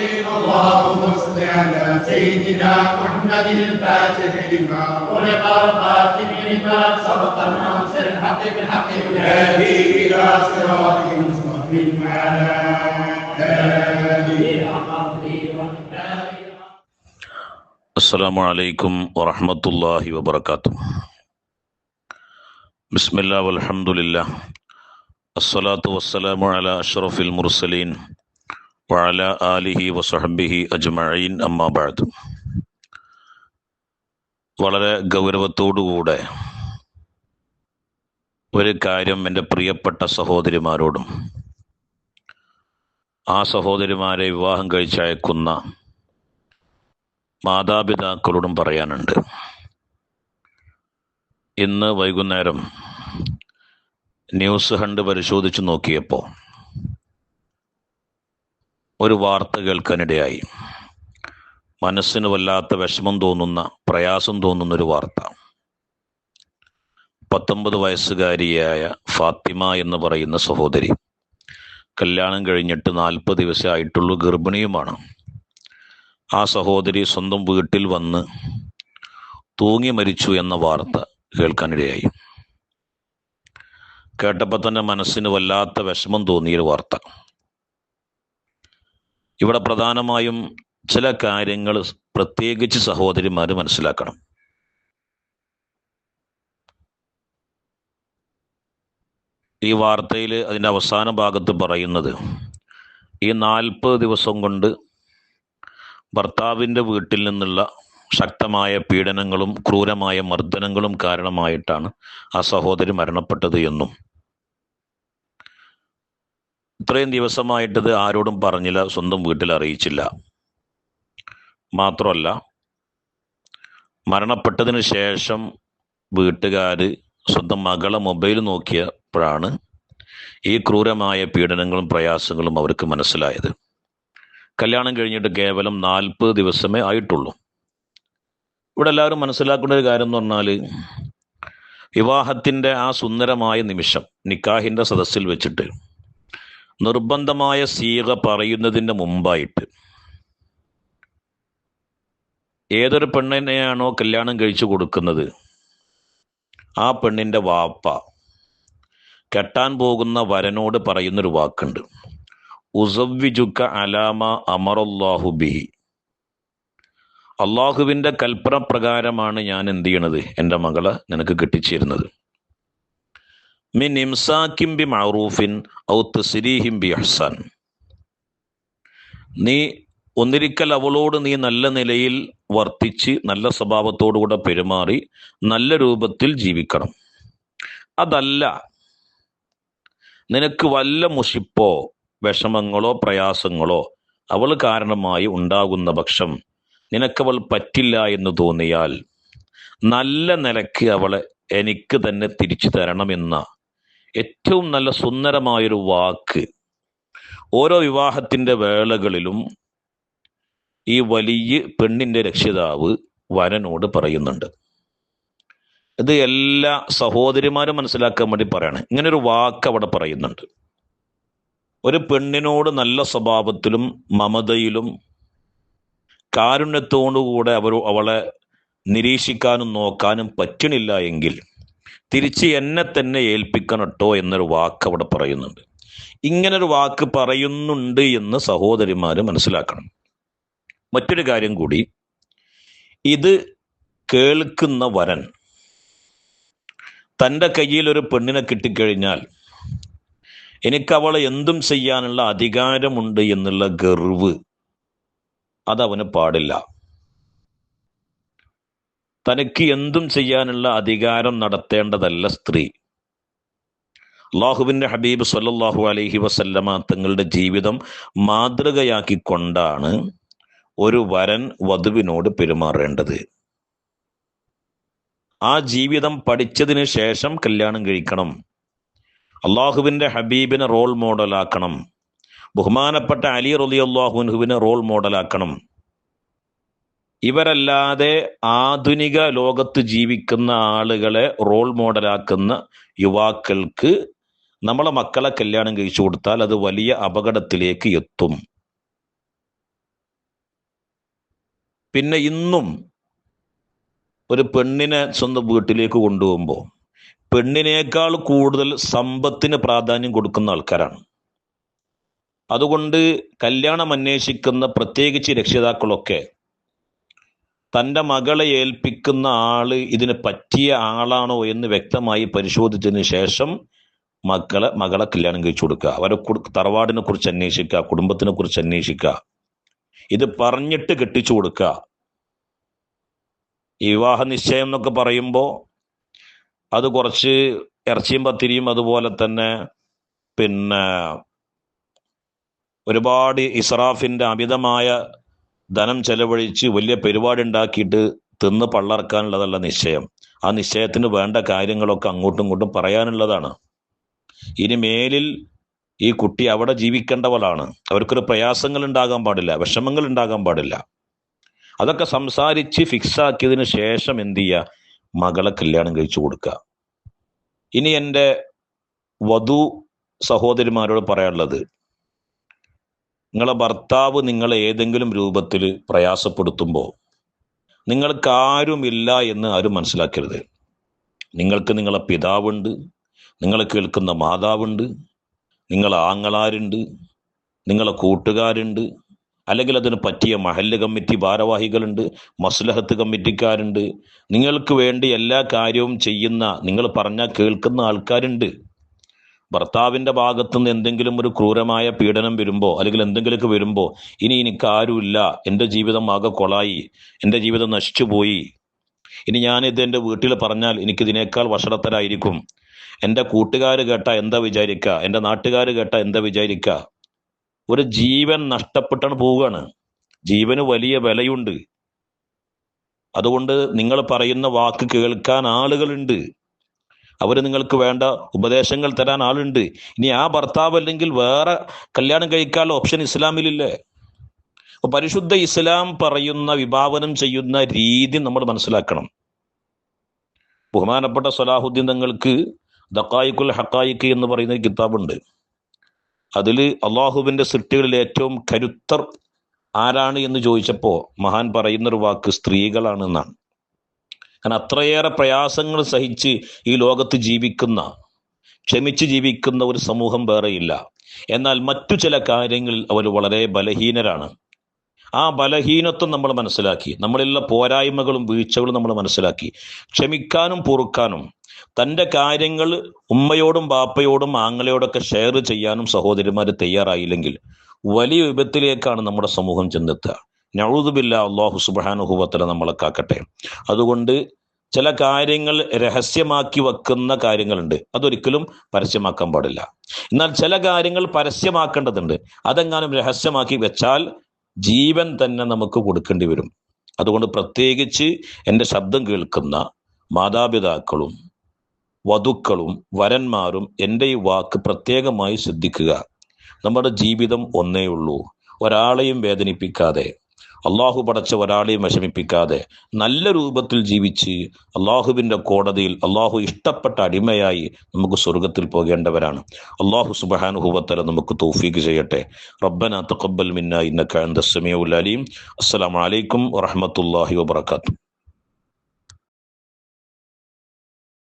اللهم صل على سيدنا محمد الفاتح لما خلق الخاتم لما سبق الناصر الحق بالحق والهادي الى صراطك المستقيم وعلى اله السلام عليكم ورحمة الله وبركاته. بسم الله والحمد لله الصلاة والسلام على أشرف المرسلين وعلى آله وصحبه أجمعين أما بعد. വളരെ ഗൗരവത്തോടുകൂടെ ഒരു കാര്യം എൻ്റെ പ്രിയപ്പെട്ട സഹോദരിമാരോടും ആ സഹോദരിമാരെ വിവാഹം കഴിച്ചയക്കുന്ന മാതാപിതാക്കളോടും പറയാനുണ്ട്. ഇന്ന് വൈകുന്നേരം ന്യൂസ് ഹണ്ട് പരിശോധിച്ച് നോക്കിയപ്പോൾ ഒരു വാർത്ത കേൾക്കാനിടയായി. മനസ്സിന് വല്ലാത്ത വിഷമം തോന്നുന്ന, പ്രയാസം തോന്നുന്നൊരു വാർത്ത. 19 വയസ്സുകാരിയായ ഫാത്തിമ എന്ന് പറയുന്ന സഹോദരി കല്യാണം കഴിഞ്ഞിട്ട് 40 ദിവസമേ ആയിട്ടുള്ളൂ, ഗർഭിണിയുമാണ്. ആ സഹോദരി സ്വന്തം വീട്ടിൽ വന്ന് തൂങ്ങി മരിച്ചു എന്ന വാർത്ത കേൾക്കാനിടയായി. കേട്ടപ്പോൾ തന്നെ മനസ്സിന് വല്ലാത്ത വിഷമം തോന്നിയൊരു വാർത്ത. ഇവിടെ പ്രധാനമായും ചില കാര്യങ്ങൾ പ്രത്യേകിച്ച് സഹോദരിമാർ മനസ്സിലാക്കണം. ഈ വാർത്തയിൽ അതിൻ്റെ അവസാന ഭാഗത്ത് പറയുന്നത്, ഈ 40 ദിവസം കൊണ്ട് ഭർത്താവിൻ്റെ വീട്ടിൽ നിന്നുള്ള ശക്തമായ പീഡനങ്ങളും ക്രൂരമായ മർദ്ദനങ്ങളും കാരണമായിട്ടാണ് ആ സഹോദരി മരണപ്പെട്ടത് എന്നും, ഇത്രയും ദിവസമായിട്ടത് ആരോടും പറഞ്ഞില്ല, സ്വന്തം വീട്ടിൽ അറിയിച്ചില്ല. മാത്രമല്ല, മരണപ്പെട്ടതിന് ശേഷം വീട്ടുകാർ സ്വന്തം മകളെ മൊബൈൽ നോക്കിയപ്പോഴാണ് ഈ ക്രൂരമായ പീഡനങ്ങളും പ്രയാസങ്ങളും അവർക്ക് മനസ്സിലായത്. കല്യാണം കഴിഞ്ഞിട്ട് കേവലം 40 ദിവസമേ ആയിട്ടുള്ളൂ. ഇവിടെ എല്ലാവരും മനസ്സിലാക്കേണ്ട ഒരു കാര്യം എന്ന് പറഞ്ഞാൽ, വിവാഹത്തിൻ്റെ ആ സുന്ദരമായ നിമിഷം നിക്കാഹിൻ്റെ സദസ്സിൽ വെച്ചിട്ട് നിർബന്ധമായ സീഗ പറയുന്നതിൻ്റെ മുമ്പായിട്ട് ഏതൊരു പെണ്ണിനെയാണോ കല്യാണം കഴിച്ചു കൊടുക്കുന്നത്, ആ പെണ്ണിൻ്റെ വാപ്പ കെട്ടാൻ പോകുന്ന വരനോട് പറയുന്നൊരു വാക്കുണ്ട്, ഉസവ്വിജുക അലാമ അമറല്ലാഹു ബിഹി. അള്ളാഹുവിൻ്റെ കൽപ്പന പ്രകാരമാണ് ഞാൻ എന്ത് ചെയ്യണത്, എൻ്റെ മകളെ നിനക്ക് കെട്ടിച്ചേരുന്നത്. മിൻ ഇംസാക്കിം ബി മഅറൂഫിൻ ഔ തസ്രീഹിം ബി ഇഹ്സാൻ. നീ ഒന്നിരിക്കൽ അവളോട് നീ നല്ല നിലയിൽ വർത്തിച്ച് നല്ല സ്വഭാവത്തോടുകൂടെ പെരുമാറി നല്ല രൂപത്തിൽ ജീവിക്കണം. അതല്ല, നിനക്ക് വല്ല മുഷിപ്പോ വിഷമങ്ങളോ പ്രയാസങ്ങളോ അവൾ കാരണമായി ഉണ്ടാകുന്ന പക്ഷം നിനക്കവൾ പറ്റില്ല എന്ന് തോന്നിയാൽ നല്ല നിലയ്ക്ക് അവളെ എനിക്ക് തന്നെ തിരിച്ചു തരണമെന്ന ഏറ്റവും നല്ല സുന്ദരമായൊരു വാക്ക് ഓരോ വിവാഹത്തിൻ്റെ വേളകളിലും ഈ വലിയ പെണ്ണിൻ്റെ രക്ഷിതാവ് വരനോട് പറയുന്നുണ്ട്. ഇത് എല്ലാ സഹോദരിമാരും മനസ്സിലാക്കാൻ വേണ്ടി പറയാണ്. ഇങ്ങനൊരു വാക്ക് അവിടെ പറയുന്നുണ്ട്. ഒരു പെണ്ണിനോട് നല്ല സ്വഭാവത്തിലും മമതയിലും കാരുണ്യത്തോടുകൂടെ അവളെ നിരീക്ഷിക്കാനും നോക്കാനും പറ്റണില്ല എങ്കിൽ തിരിച്ച് എന്നെ തന്നെ ഏൽപ്പിക്കണം കേട്ടോ എന്നൊരു വാക്ക് അവിടെ പറയുന്നുണ്ട്. ഇങ്ങനൊരു വാക്ക് പറയുന്നുണ്ട് എന്ന് സഹോദരിമാർ മനസ്സിലാക്കണം. മറ്റൊരു കാര്യം കൂടി, ഇത് കേൾക്കുന്ന വരൻ തൻ്റെ കയ്യിൽ ഒരു പെണ്ണിനെ കിട്ടിക്കഴിഞ്ഞാൽ എനിക്കവളെ എന്തും ചെയ്യാനുള്ള അധികാരമുണ്ട് എന്നുള്ള ഗർവ് അതവന് പാടില്ല. തനിക്ക് എന്തും ചെയ്യാനുള്ള അധികാരം നടത്തേണ്ടതല്ല സ്ത്രീ. അള്ളാഹുവിൻ്റെ ഹബീബ് സ്വല്ലല്ലാഹു അലൈഹി വസല്ലമ തങ്ങളുടെ ജീവിതം മാതൃകയാക്കിക്കൊണ്ടാണ് ഒരു വരൻ വധുവിനോട് പെരുമാറേണ്ടത്. ആ ജീവിതം പഠിച്ചതിന് ശേഷം കല്യാണം കഴിക്കണം. അള്ളാഹുവിൻ്റെ ഹബീബിനെ റോൾ മോഡലാക്കണം. ബഹുമാനപ്പെട്ട അലി റളിയല്ലാഹു അൻഹുവിനെ റോൾ മോഡലാക്കണം. ഇവരല്ലാതെ ആധുനിക ലോകത്ത് ജീവിക്കുന്ന ആളുകളെ റോൾ മോഡലാക്കുന്ന യുവാക്കൾക്ക് നമ്മളെ മക്കളെ കല്യാണം കഴിച്ചു കൊടുത്താൽ അത് വലിയ അപകടത്തിലേക്ക് എത്തും. പിന്നെ ഇന്നും ഒരു പെണ്ണിനെ സ്വന്തം വീട്ടിലേക്ക് കൊണ്ടുപോകുമ്പോൾ പെണ്ണിനേക്കാൾ കൂടുതൽ സമ്പത്തിന് പ്രാധാന്യം കൊടുക്കുന്ന ആൾക്കാരാണ്. അതുകൊണ്ട് കല്യാണം അന്വേഷിക്കുന്ന പ്രത്യേകിച്ച് രക്ഷിതാക്കളൊക്കെ തൻ്റെ മകളെ ഏൽപ്പിക്കുന്ന ആള് ഇതിന് പറ്റിയ ആളാണോ എന്ന് വ്യക്തമായി പരിശോധിച്ചതിന് ശേഷം മകളെ കല്യാണം കഴിച്ചു കൊടുക്കുക. അവരെ തറവാടിനെ കുറിച്ച് അന്വേഷിക്കുക, കുടുംബത്തിനെ കുറിച്ച് അന്വേഷിക്കുക. ഇത് പറഞ്ഞിട്ട് കെട്ടിച്ചു കൊടുക്കുക. ഈ വിവാഹ നിശ്ചയം എന്നൊക്കെ പറയുമ്പോൾ അത് കുറച്ച് ഇറച്ചിയും പത്തിരിയും അതുപോലെ തന്നെ പിന്നെ ഒരുപാട് ഇസ്രാഫിൻ്റെ അമിതമായ ധനം ചെലവഴിച്ച് വലിയ പരിപാടി ഉണ്ടാക്കിയിട്ട് തിന്ന് പള്ളർക്കാനുള്ളതല്ല നിശ്ചയം. ആ നിശ്ചയത്തിന് വേണ്ട കാര്യങ്ങളൊക്കെ അങ്ങോട്ടും ഇങ്ങോട്ടും പറയാനുള്ളതാണ്. ഇനി മേലിൽ ഈ കുട്ടി അവിടെ ജീവിക്കേണ്ടവളാണ്. അവർക്കൊരു പ്രയാസങ്ങൾ ഉണ്ടാകാൻ പാടില്ല, വിഷമങ്ങൾ ഉണ്ടാകാൻ പാടില്ല. അതൊക്കെ സംസാരിച്ച് ഫിക്സാക്കിയതിന് ശേഷം എന്ത് ചെയ്യുക? മകളെ കല്യാണം കഴിച്ചു കൊടുക്കുക. ഇനി എൻ്റെ വധു സഹോദരിമാരോട് പറയാനുള്ളത്, നിങ്ങളെ ഭർത്താവ് നിങ്ങളെ ഏതെങ്കിലും രൂപത്തിൽ പ്രയാസപ്പെടുത്തുമ്പോൾ നിങ്ങൾക്ക് ആരുമില്ല എന്ന് ആരും മനസ്സിലാക്കരുത്. നിങ്ങൾക്ക് നിങ്ങളെ പിതാവുണ്ട്, നിങ്ങളെ കേൾക്കുന്ന മാതാവുണ്ട്, നിങ്ങളെ ആങ്ങളാരുണ്ട്, നിങ്ങളെ കൂട്ടുകാരുണ്ട്, അല്ലെങ്കിൽ അതിന് പറ്റിയ മഹല്ല് കമ്മിറ്റി ഭാരവാഹികളുണ്ട്, മസ്ലഹത്ത് കമ്മിറ്റിക്കാരുണ്ട്, നിങ്ങൾക്ക് വേണ്ടി എല്ലാ കാര്യവും ചെയ്യുന്ന, നിങ്ങൾ പറഞ്ഞാൽ കേൾക്കുന്ന ആൾക്കാരുണ്ട്. ഭർത്താവിൻ്റെ ഭാഗത്തുനിന്ന് എന്തെങ്കിലും ഒരു ക്രൂരമായ പീഡനം വരുമ്പോൾ അല്ലെങ്കിൽ എന്തെങ്കിലുമൊക്കെ വരുമ്പോൾ ഇനി എനിക്കാരുമില്ല, എൻ്റെ ജീവിതം ആകെ കൊളായി, എൻ്റെ ജീവിതം നശിച്ചുപോയി, ഇനി ഞാനിത് എൻ്റെ വീട്ടിൽ പറഞ്ഞാൽ എനിക്കിതിനേക്കാൾ വഷളത്തരായിരിക്കും, എൻ്റെ കൂട്ടുകാർ കേട്ടാൽ എന്താ വിചാരിക്കുക, എൻ്റെ നാട്ടുകാർ കേട്ടാൽ എന്താ വിചാരിക്കുക. ഒരു ജീവൻ നഷ്ടപ്പെട്ടാണ് പോവുകയാണ്. ജീവന് വലിയ വിലയുണ്ട്. അതുകൊണ്ട് നിങ്ങൾ പറയുന്ന വാക്ക് കേൾക്കാൻ ആളുകളുണ്ട്, അവർ നിങ്ങൾക്ക് വേണ്ട ഉപദേശങ്ങൾ തരാൻ ആളുണ്ട്. ഇനി ആ ഭർത്താവ് അല്ലെങ്കിൽ വേറെ കല്യാണം കഴിക്കാനുള്ള ഓപ്ഷൻ ഇസ്ലാമിലില്ലേ? അപ്പോൾ പരിശുദ്ധ ഇസ്ലാം പറയുന്ന വിഭാവനം ചെയ്യുന്ന രീതി നമ്മൾ മനസ്സിലാക്കണം. ബഹുമാനപ്പെട്ട സലാഹുദ്ദീൻ തങ്ങൾക്ക് ദഖായിഖുൽ ഹഖായിഖ് എന്ന് പറയുന്ന കിതാബുണ്ട്. അതിൽ അള്ളാഹുവിൻ്റെ സൃഷ്ടികളിൽ ഏറ്റവും കരുത്തർ ആരാണ് എന്ന് ചോദിച്ചപ്പോൾ മഹാൻ പറയുന്നൊരു വാക്ക് സ്ത്രീകളാണെന്നാണ്. കാരണം അത്രയേറെ പ്രയാസങ്ങൾ സഹിച്ച് ഈ ലോകത്ത് ജീവിക്കുന്ന, ക്ഷമിച്ച് ജീവിക്കുന്ന ഒരു സമൂഹം വേറെയില്ല. എന്നാൽ മറ്റു ചില കാര്യങ്ങളിൽ അവർ വളരെ ബലഹീനരാണ്. ആ ബലഹീനത്വം നമ്മൾ മനസ്സിലാക്കി, നമ്മളിലുള്ള പോരായ്മകളും വീഴ്ചകളും നമ്മൾ മനസ്സിലാക്കി ക്ഷമിക്കാനും പൊറുക്കാനും തൻ്റെ കാര്യങ്ങൾ ഉമ്മയോടും ബാപ്പയോടും ആങ്ങളയോടൊക്കെ ഷെയർ ചെയ്യാനും സഹോദരിമാർ തയ്യാറായില്ലെങ്കിൽ വലിയ വിപത്തിലേക്കാണ് നമ്മുടെ സമൂഹം ചെന്നെത്തുക. നഊദു ബില്ലാഹ്, അല്ലാഹു സുബ്ഹാനഹു വ തആല നമ്മളെ കാക്കട്ടെ. അതുകൊണ്ട് ചില കാര്യങ്ങൾ രഹസ്യമാക്കി വെക്കുന്ന കാര്യങ്ങളുണ്ട്, അതൊരിക്കലും പരസ്യമാക്കാൻ പാടില്ല. എന്നാൽ ചില കാര്യങ്ങൾ പരസ്യമാക്കേണ്ടതുണ്ട്. അതെങ്ങാനും രഹസ്യമാക്കി വെച്ചാൽ ജീവൻ തന്നെ നമുക്ക് കൊടുക്കേണ്ടി വരും. അതുകൊണ്ട് പ്രത്യേകിച്ച് എൻ്റെ ശബ്ദം കേൾക്കുന്ന മാതാപിതാക്കളും വധുക്കളും വരന്മാരും എൻ്റെ ഈ വാക്ക് പ്രത്യേകമായി ശ്രദ്ധിക്കുക. നമ്മുടെ ജീവിതം ഒന്നേ ഉള്ളൂ. ഒരാളെയും വേദനിപ്പിക്കാതെ, അള്ളാഹു പടച്ച ഒരാളെയും വിഷമിപ്പിക്കാതെ നല്ല രൂപത്തിൽ ജീവിച്ച് അള്ളാഹുവിൻ്റെ കോടതിയിൽ അള്ളാഹു ഇഷ്ടപ്പെട്ട അടിമയായി നമുക്ക് സ്വർഗത്തിൽ പോകേണ്ടവരാണ്. അള്ളാഹു സുബ്ഹാനഹു വ തആല നമുക്ക് തൗഫീഖ് ചെയ്യട്ടെ. റബ്ബനാ തഖബ്ബൽ മിന്നാ ഇന്നക അൻതസ് സമീഉൽ അലീം. അസ്സലാമു അലൈക്കും വറഹ്മത്തുള്ളാഹി വബറകാതുഹു.